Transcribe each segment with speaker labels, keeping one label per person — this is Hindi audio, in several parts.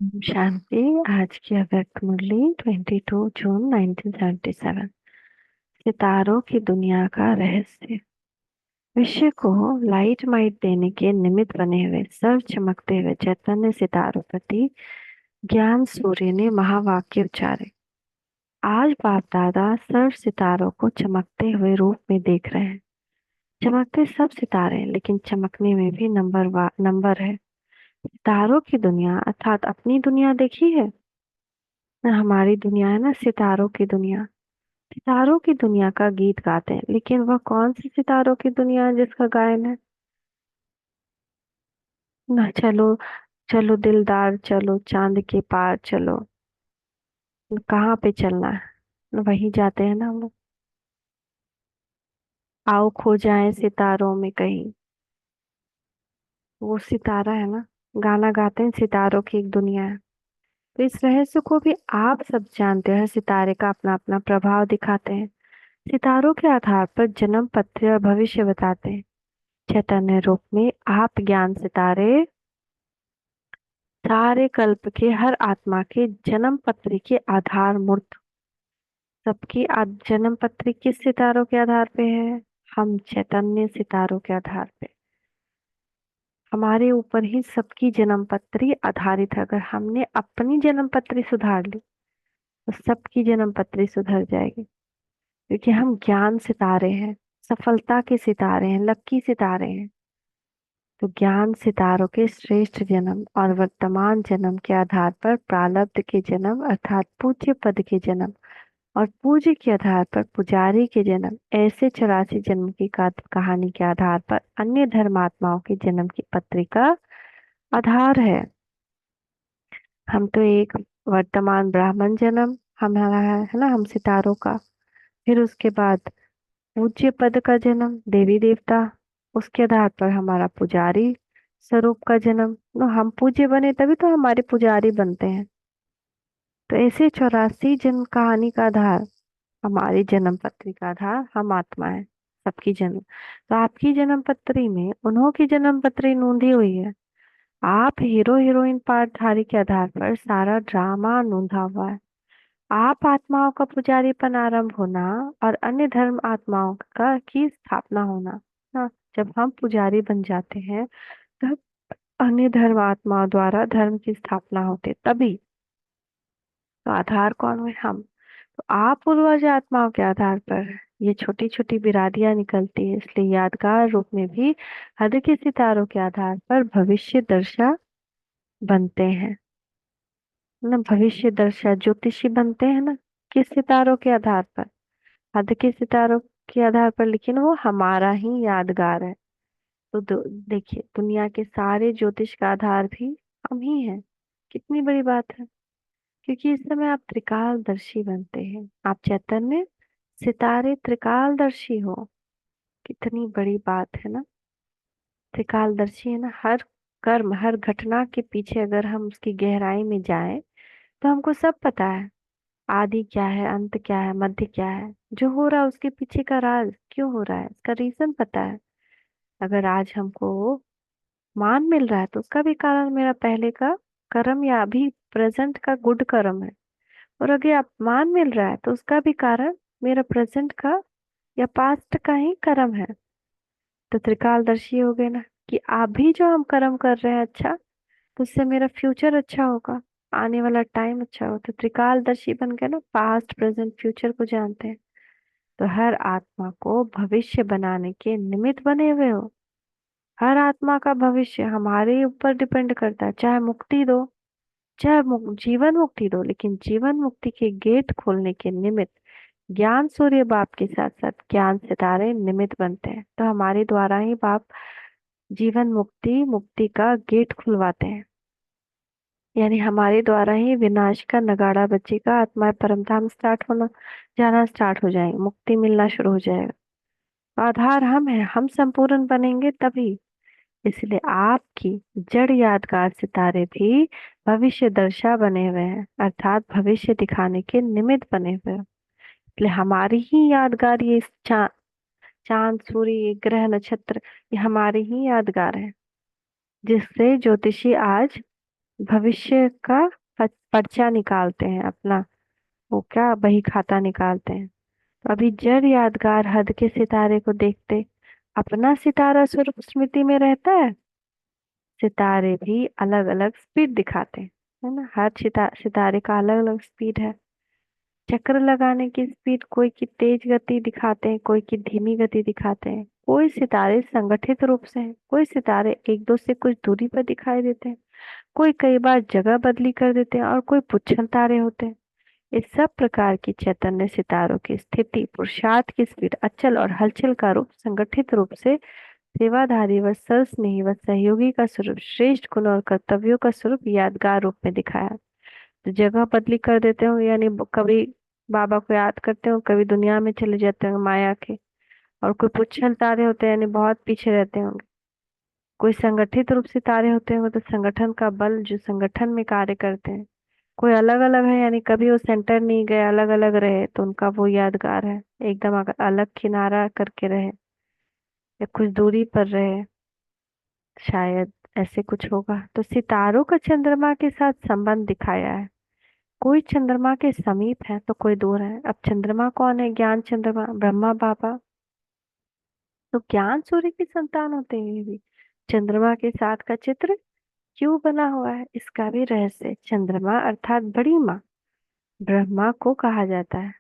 Speaker 1: शांति। आज की अव्यक्त मुरली 22 जून 1977। सितारों की दुनिया का रहस्य। विश्व को लाइट माइट देने के निमित्त बने हुए सर्व चमकते हुए चैतन्य सितारों प्रति ज्ञान सूर्य ने महावाक्य उच्चारे। आज बाप दादा सर्व सितारों को चमकते हुए रूप में देख रहे हैं। चमकते सब सितारे हैं, लेकिन चमकने में भी नंबर है। सितारों की दुनिया अर्थात अपनी दुनिया देखी है ना। हमारी दुनिया है ना, सितारों की दुनिया। सितारों की दुनिया का गीत गाते हैं, लेकिन वह कौन सी सितारों की दुनिया है जिसका गायन है ना। चलो चलो दिलदार, चलो चांद के पार चलो। कहाँ पे चलना है, वहीं जाते हैं ना हम लोग। आओ खो जाएं सितारों में कहीं। वो सितारा है ना, गाना गाते हैं, सितारों की एक दुनिया है। तो इस रहस्य को भी आप सब जानते हैं। सितारे का अपना अपना प्रभाव दिखाते हैं। सितारों के आधार पर जन्म पत्र और भविष्य बताते हैं। चैतन्य रूप में आप ज्ञान सितारे सारे कल्प के हर आत्मा के जन्म पत्री के आधार मूर्त। सबकी जन्म पत्री किस सितारों के आधार पे है? हम चैतन्य सितारों के आधार पे। हमारे ऊपर ही सबकी जन्म पत्री आधारित है। अगर हमने अपनी जन्म पत्री सुधार ली तो सबकी जन्म पत्री सुधर जाएगी। क्योंकि हम ज्ञान सितारे हैं, सफलता के सितारे हैं, लक्की सितारे हैं। तो ज्ञान सितारों के श्रेष्ठ जन्म और वर्तमान जन्म के आधार पर प्रारब्ध के जन्म अर्थात पूज्य पद के जन्म और पूज्य के आधार पर पुजारी के जन्म, ऐसे 84 जन्म की कहानी के आधार पर अन्य धर्मात्माओं के जन्म की पत्रिका आधार है। हम तो एक वर्तमान ब्राह्मण जन्म हमारा है ना, हम सितारों का। फिर उसके बाद पूज्य पद का जन्म, देवी देवता। उसके आधार पर हमारा पुजारी स्वरूप का जन्म। तो हम पूज्य बने तभी तो हमारे पुजारी बनते हैं। तो ऐसे 84 जन्म कहानी का आधार, हमारी जन्म पत्री का आधार हम आत्मा है। सबकी जन्म, तो आपकी जन्म पत्री में उन्हों की जन्म पत्री नोंदी हुई है। आप हीरो हीरोइन पार्टधारी के आधार पर सारा ड्रामा नोंदा हुआ है। आप आत्माओं का पुजारीपन आरंभ होना और अन्य धर्म आत्माओं का की स्थापना होना। हाँ, जब हम पुजारी बन जाते हैं तब अन्य धर्म आत्माओं द्वारा धर्म की स्थापना होती है तभी। तो आधार कौन हुए? हम। तो आप पूर्वज आत्माओं के आधार पर ये छोटी छोटी बिरादियां निकलती है, इसलिए यादगार रूप में भी हद के सितारों के आधार पर भविष्य दर्शा बनते हैं ना। भविष्य दर्शा ज्योतिषी बनते हैं ना, किस सितारों के आधार पर? हद के सितारों के आधार पर, लेकिन वो हमारा ही यादगार है। तो देखिए, दुनिया के सारे ज्योतिष का आधार भी हम ही हैं। कितनी बड़ी बात है। क्योंकि इस समय आप त्रिकालदर्शी बनते हैं। आप चैतन्य सितारे त्रिकालदर्शी हो। कितनी बड़ी बात है ना। त्रिकालदर्शी है ना, हर कर्म हर घटना के पीछे अगर हम उसकी गहराई में जाएं तो हमको सब पता है। आदि क्या है, अंत क्या है, मध्य क्या है। जो हो रहा है उसके पीछे का राज क्यों हो रहा है, इसका रीजन पता है। अगर आज हमको मान मिल रहा है तो उसका भी कारण मेरा पहले का कर्म या अभी प्रेजेंट का गुड कर्म है। और अगर अपमान मिल रहा है तो उसका भी कारण मेरा प्रेजेंट का या पास्ट का ही कर्म है। तो त्रिकालदर्शी हो गए ना, कि अभी जो हम कर्म कर रहे हैं अच्छा, तो उससे मेरा फ्यूचर अच्छा होगा, आने वाला टाइम अच्छा हो। तो त्रिकालदर्शी बन गए ना, पास्ट प्रेजेंट फ्यूचर को जानते हैं। तो हर आत्मा को भविष्य बनाने के निमित्त बने हुए हो। हर आत्मा का भविष्य हमारे ऊपर डिपेंड करता है। चाहे मुक्ति दो, चाहे जीवन मुक्ति दो, लेकिन जीवन मुक्ति के गेट खोलने के निमित्त ज्ञान सूर्य बाप के साथ साथ ज्ञान सितारे निमित्त बनते हैं। तो हमारे द्वारा ही बाप जीवन मुक्ति मुक्ति का गेट खुलवाते हैं। यानी हमारे द्वारा ही विनाश का नगाड़ा बजेगा, आत्मा परम धाम स्टार्ट होना जाना स्टार्ट हो जाएंगे, मुक्ति मिलना शुरू हो जाएगा। आधार हम हैं, हम संपूर्ण बनेंगे तभी। इसलिए आपकी जड़ यादगार सितारे भी भविष्य दर्शा बने हुए हैं, अर्थात भविष्य दिखाने के निमित्त बने हुए हैं। इसलिए हमारी ही यादगार ये चांद सूर्य ये ग्रह नक्षत्र, ये हमारी ही यादगार है, जिससे ज्योतिषी आज भविष्य का पर्चा निकालते हैं अपना, वो क्या बही खाता निकालते हैं। तो अभी जड़ यादगार हद के सितारे को देखते अपना सितारा स्वरूप स्मृति में रहता है। सितारे भी अलग अलग स्पीड दिखाते हैं, है ना। हर सितारे का अलग अलग स्पीड है। चक्र लगाने की स्पीड, कोई की तेज गति दिखाते हैं, कोई की धीमी गति दिखाते हैं। कोई सितारे संगठित रूप से हैं, कोई सितारे एक दो से कुछ दूरी पर दिखाई देते हैं, कोई कई बार जगह बदली कर देते हैं, और कोई पुच्छन तारे होते हैं। इस सब प्रकार की चैतन्य सितारों की स्थिति, पुरुषार्थ की स्पीड, अचल और हलचल का रूप, संगठित रूप से सेवाधारी व सर्वस्नेही व सहयोगी का स्वरूप, श्रेष्ठ गुण और कर्तव्यों का स्वरूप यादगार रूप में दिखाया। तो जगह बदली कर देते हो, यानी कभी बाबा को याद करते हो, कभी दुनिया में चले जाते हो माया के। और कोई पुच्छल तारे होते हैं, यानी बहुत पीछे रहते होंगे। कोई संगठित रूप से तारे होते होंगे, तो संगठन का बल, जो संगठन में कार्य करते हैं। कोई अलग अलग है, यानी कभी वो सेंटर नहीं गए, अलग अलग रहे, तो उनका वो यादगार है। एकदम अगर अलग किनारा करके रहे या कुछ दूरी पर रहे, शायद ऐसे कुछ होगा। तो सितारों का चंद्रमा के साथ संबंध दिखाया है। कोई चंद्रमा के समीप है तो कोई दूर है। अब चंद्रमा कौन है? ज्ञान चंद्रमा, ब्रह्मा बाबा। तो ज्ञान सूर्य की संतान होते हैं ये भी। चंद्रमा के साथ का चित्र क्यों बना हुआ है, इसका भी रहस्य। चंद्रमा अर्थात बड़ी माँ ब्रह्मा को कहा जाता है।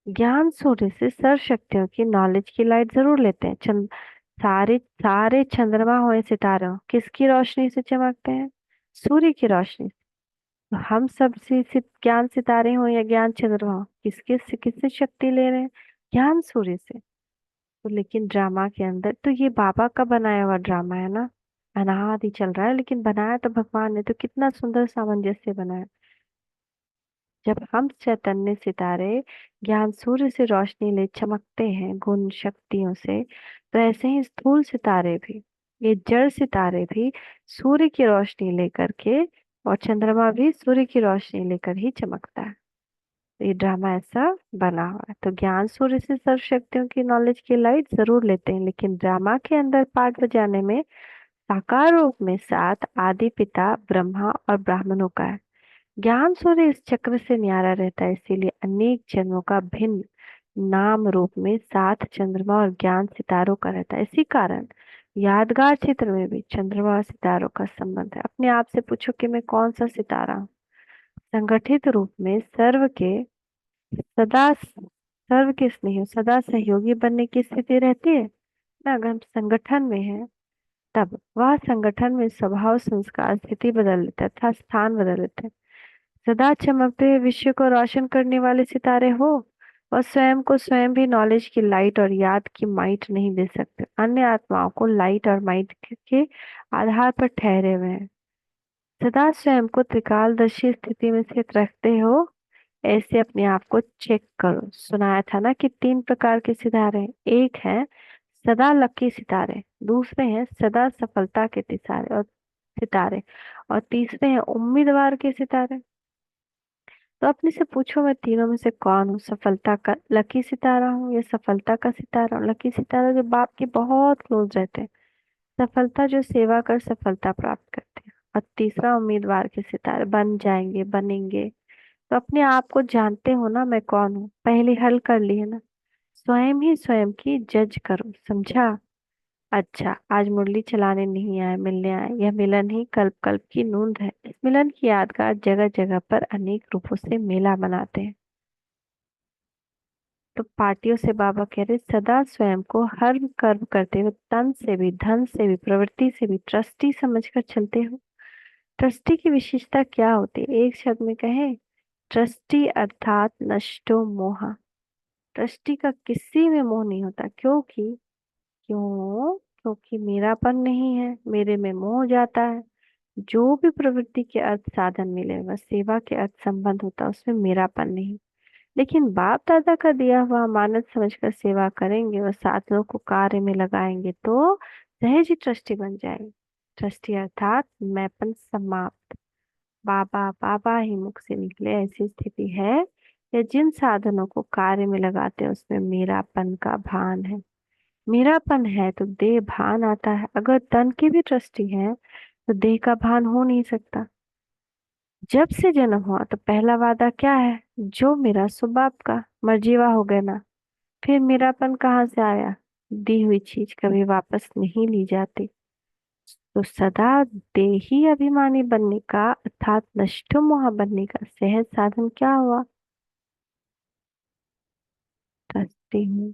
Speaker 1: ज्ञान सूर्य से सर्व शक्तियों की नॉलेज की लाइट जरूर लेते हैं। सारे सारे चंद्रमा हो या सितारे हो, किसकी रोशनी से चमकते हैं? सूर्य की रोशनी से। तो हम सब ज्ञान सितारे हो या ज्ञान चंद्रमा हो, किसके से किससे शक्ति ले रहे हैं? ज्ञान सूर्य से। तो लेकिन ड्रामा के अंदर तो ये बाबा का बनाया हुआ ड्रामा है ना, अनादि चल रहा है, लेकिन बनाया तो भगवान ने। तो कितना सुंदर सामंजस्य बनाया। जब हम चैतन्य सितारे ज्ञान सूर्य से रोशनी ले चमकते हैं गुण शक्तियों से, तो ऐसे ही स्थूल सितारे भी, ये जड़ सितारे भी सूर्य की रोशनी लेकर के, और चंद्रमा भी सूर्य की रोशनी लेकर ही चमकता है। तो ये ड्रामा ऐसा बना हुआ है। तो ज्ञान सूर्य से सर्व शक्तियों की नॉलेज की लाइट जरूर लेते हैं, लेकिन ड्रामा के अंदर पाठ बजाने में साकार रूप में साथ आदि पिता ब्रह्मा और ब्राह्मणों का है। ज्ञान सूर्य इस चक्र से न्यारा रहता है, इसीलिए अनेक जन्मों का भिन्न नाम रूप में साथ चंद्रमा और ज्ञान सितारों का रहता है। इसी कारण यादगार चित्र में भी चंद्रमा और सितारों का संबंध है। अपने आप से पूछो कि मैं कौन सा सितारा हूँ। संगठित रूप में सर्व के स्नेह सदा सहयोगी बनने की स्थिति रहती है ना। अगर हम संगठन में हैं, तब वह संगठन में स्वभाव संस्कार स्थिति बदल लेता है तथा स्थान बदल लेते हैं। सदा चमकते हुए विश्व को रोशन करने वाले सितारे हो, और स्वयं को स्वयं भी नॉलेज की लाइट और याद की माइट नहीं दे सकते। अन्य आत्माओं को लाइट और माइट के आधार पर ठहरे हुए हैं। सदा स्वयं को त्रिकालदर्शी स्थिति में स्थित रखते हो। ऐसे अपने आप को चेक करो। सुनाया था ना कि तीन प्रकार के सितारे हैं। एक है सदा लकी सितारे, दूसरे हैं सदा सफलता के सितारे, और तीसरे हैं उम्मीदवार के सितारे। तो अपने से पूछो, मैं तीनों में से कौन हूँ? सफलता का लकी सितारा हूँ या सफलता का सितारा हूँ? लकी सितारा जो बाप के बहुत क्लोज रहते हैं, सफलता जो सेवा कर सफलता प्राप्त करते हैं, और तीसरा उम्मीदवार के सितारे, बन जाएंगे बनेंगे। तो अपने आप को जानते हो ना, मैं कौन हूँ? पहले हल कर लिए ना। स्वयं ही स्वयं की जज करो, समझा? अच्छा, आज मुरली चलाने नहीं आए, मिलने आए। यह मिलन ही कल्प कल्प की नूंद है। इस मिलन की यादगार जगह जगह पर अनेक रूपों से मेला बनाते हैं। तो पार्टियों से बाबा कह रहे, सदा स्वयं को हर कर्म करते हुए तन से भी धन से भी प्रवृत्ति से भी ट्रस्टी समझकर चलते हो। ट्रस्टी की विशेषता क्या होती है? एक शब्द में कहें, ट्रस्टी अर्थात नष्टो मोहा। ट्रस्टी का किसी में मोह नहीं होता। क्योंकि मेरापन नहीं है, मेरे में मोह जाता है। जो भी प्रवृत्ति के अर्थ साधन मिले, वह सेवा के अर्थ संबंध होता, उसमें मेरापन नहीं। लेकिन बाप दादा का दिया हुआ मानस समझकर सेवा करेंगे और साधनों को कार्य में लगाएंगे, तो सहज ही ट्रस्टी बन जाएंगे। ट्रस्टी अर्थात मैंपन समाप्त, बाबा बाबा ही मुख से निकले, ऐसी स्थिति है या जिन साधनों को कार्य में लगाते हैं उसमें मेरापन का भान है। मेरापन है तो देह भान आता है। अगर तन के भी ट्रस्टी है तो देह का भान हो नहीं सकता। जब से जन्म हुआ तो पहला वादा क्या है? जो मेरा सो बाप का, मर्जीवा हो गया ना। फिर मेरापन कहाँ से आया? दी हुई चीज कभी वापस नहीं ली जाती। तो सदा देही अभिमानी बनने का अर्थात नष्टो मोह बनने का सहज साधन क्या हुआ? रस्ती हूँ।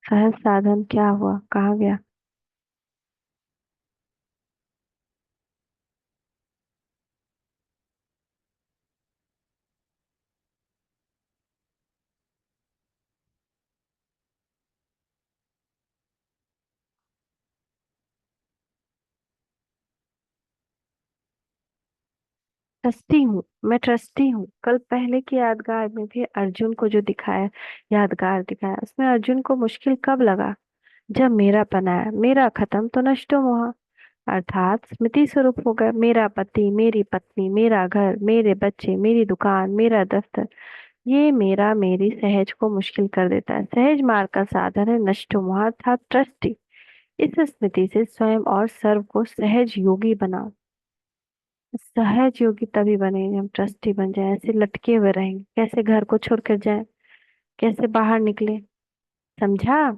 Speaker 1: सहज साधन क्या हुआ, कहाँ गया? ट्रस्टी हूँ, मैं ट्रस्टी हूँ। कल पहले की यादगार में भी अर्जुन को जो दिखाया, यादगार दिखाया, उसमें अर्जुन को मुश्किल कब लगा? जब मेरा आया, मेरा खत्म तो नष्टो मोह, अर्थात स्मृति स्वरूप हो गया। मेरा पति, मेरी पत्नी, मेरा घर, मेरे बच्चे, मेरी दुकान, मेरा दफ्तर, ये मेरा मेरी सहज को मुश्किल कर देता है। सहज मार्ग का साधन है नष्टो मोह अर्थात ट्रस्टी। इस स्मृति से स्वयं और सर्व को सहज योगी बनाओ। सहज योगी तभी बनेंगे हम ट्रस्टी बन जाए। ऐसे लटके हुए रहेंगे कैसे? घर को छोड़कर जाए, कैसे बाहर निकले? समझा?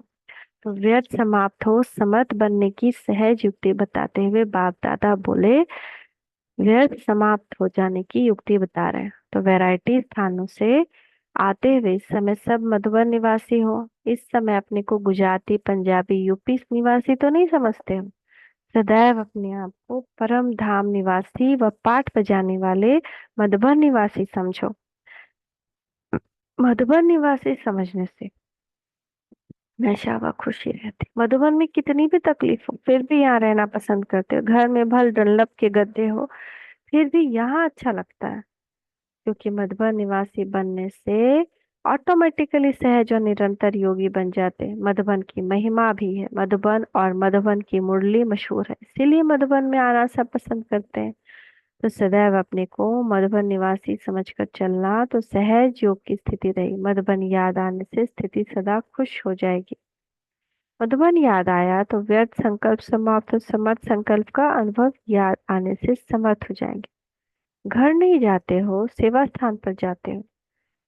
Speaker 1: तो व्यर्थ समाप्त हो समर्थ बनने की सहज युक्ति बताते हुए बाप दादा बोले, व्यर्थ समाप्त हो जाने की युक्ति बता रहे हैं। तो वैरायटी स्थानों से आते हुए इस समय सब मधुबन निवासी हो। इस समय अपने को गुजराती, पंजाबी, यूपी निवासी तो नहीं समझते हो। सदैव अपने आप को परम धाम निवासी व पाठ बजाने वाले मधुबन निवासी समझो। मधुबन निवासी समझने से हमेशा व खुशी रहती। मधुबन में कितनी भी तकलीफ हो फिर भी यहाँ रहना पसंद करते हो। घर में भल डंलप के गद्दे हो फिर भी यहाँ अच्छा लगता है। क्योंकि मधुबन निवासी बनने से ऑटोमेटिकली सहज और निरंतर योगी बन जाते हैं। मधुबन की महिमा भी है। मधुबन और मधुबन की मुरली मशहूर है, इसीलिए मधुबन में आना सब पसंद करते हैं। तो सदैव अपने को मधुबन निवासी समझकर चलना तो सहज योग की स्थिति रही। मधुबन याद आने से स्थिति सदा खुश हो जाएगी। मधुबन याद आया तो व्यर्थ संकल्प समाप्त हो समर्थ संकल्प का अनुभव याद आने से समर्थ हो जाएंगे। घर नहीं जाते हो, सेवा स्थान पर जाते हो।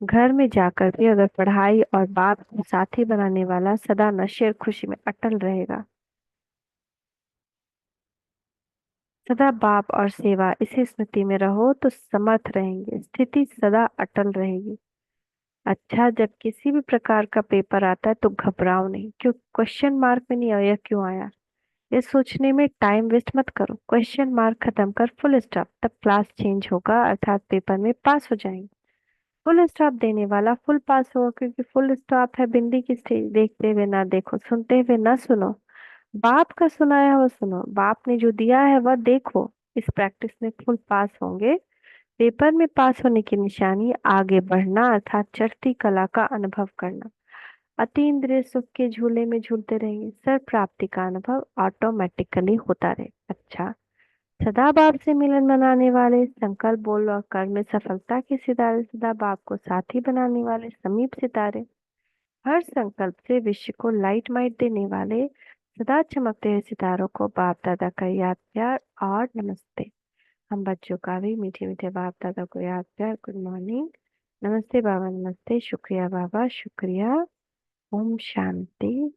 Speaker 1: घर में जाकर भी अगर पढ़ाई और बाप को साथी बनाने वाला सदा नशे और खुशी में अटल रहेगा, सदा बाप और सेवा इसी स्मृति में रहो तो समर्थ रहेंगे, स्थिति सदा अटल रहेगी। अच्छा, जब किसी भी प्रकार का पेपर आता है तो घबराओ नहीं। क्यों क्वेश्चन मार्क में नहीं आया, क्यों आया ये सोचने में टाइम वेस्ट मत करो। क्वेश्चन मार्क खत्म कर फुल स्टॉप, तब क्लास चेंज होगा अर्थात पेपर में पास हो जाएंगे। फुल स्टॉप देने वाला फुल पास होगा, क्योंकि फुल स्टॉप है बिंदी की स्टेज। देखते हुए ना देखो, सुनते हुए ना सुनो, बाप का सुनाया हुआ सुनो, बाप ने जो दिया है वह देखो। इस प्रैक्टिस में फुल पास होंगे। पेपर में पास होने की निशानी आगे बढ़ना अर्थात चढ़ती कला का अनुभव करना। अति इंद्रिय सुख के झूले में झूलते रहेंगे, सर प्राप्ति का अनुभव ऑटोमेटिकली होता रहे। अच्छा, सदा बाप से मिलन बनाने वाले, संकल्प बोल और कर्म में सफलता के सितारे, सदा बाप को साथी बनाने वाले समीप सितारे, हर संकल्प से विश्व को लाइट माइट देने वाले सदा चमकते हुए सितारों को बाप दादा का याद प्यार और नमस्ते। हम बच्चों का भी मीठे मीठे बाप दादा को याद प्यार गुड मॉर्निंग। नमस्ते बाबा, नमस्ते, शुक्रिया बाबा, शुक्रिया। ओम शांति।